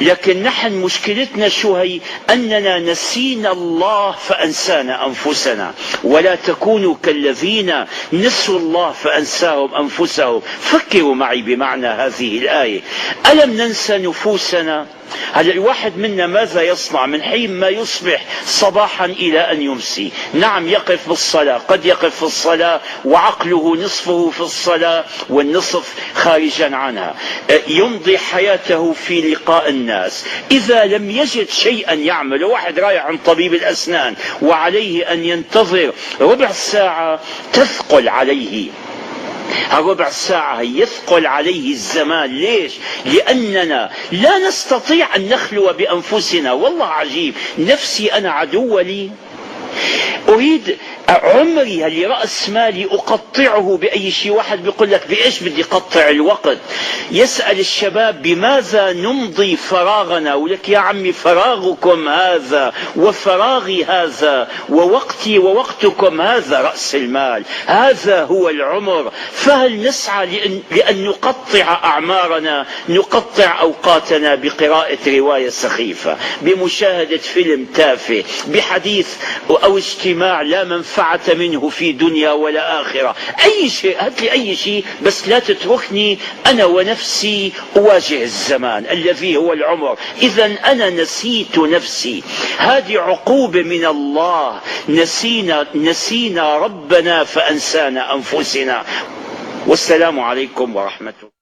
لكن نحن مشكلتنا شو هي؟ أننا نسينا الله فأنسانا أنفسنا. ولا تكونوا كالذين نسوا الله فأنساهم أنفسهم. فكروا معي بمعنى هذه الآية. ألم ننسى نفوسنا؟ هذا الواحد منا ماذا يصنع من حين ما يصبح صباحا إلى أن يمسي؟ نعم، يقف بالصلاة، قد يقف في الصلاة وعقله نصفه في الصلاة والنصف خارجا عنها. يمضي حياته في لقاء الناس. إذا لم يجد شيئا يعمله، واحد رايح عند طبيب الأسنان وعليه أن ينتظر ربع ساعة، تثقل عليه الربع ساعة، يثقل عليه الزمان. ليش؟ لأننا لا نستطيع أن نخلو بأنفسنا. والله عجيب، نفسي أنا عدو لي. أريد عمري اللي رأس مالي أقطعه بأي شيء. واحد بيقول لك بإيش بدي قطع الوقت؟ يسأل الشباب بماذا نمضي فراغنا؟ ولك يا عمي، فراغكم هذا وفراغي هذا ووقتي ووقتكم هذا رأس المال، هذا هو العمر. فهل نسعى لأن نقطع أعمارنا، نقطع أوقاتنا بقراءة رواية سخيفة، بمشاهدة فيلم تافه، بحديث أو اجتماع لا منفعة منه في دنيا ولا آخرة؟ أي شيء، هات لي أي شيء، بس لا تتركني أنا ونفسي أواجه الزمان الذي هو العمر. إذا أنا نسيت نفسي. هذه عقوبة من الله. نسينا ربنا فأنسانا أنفسنا. والسلام عليكم ورحمة الله.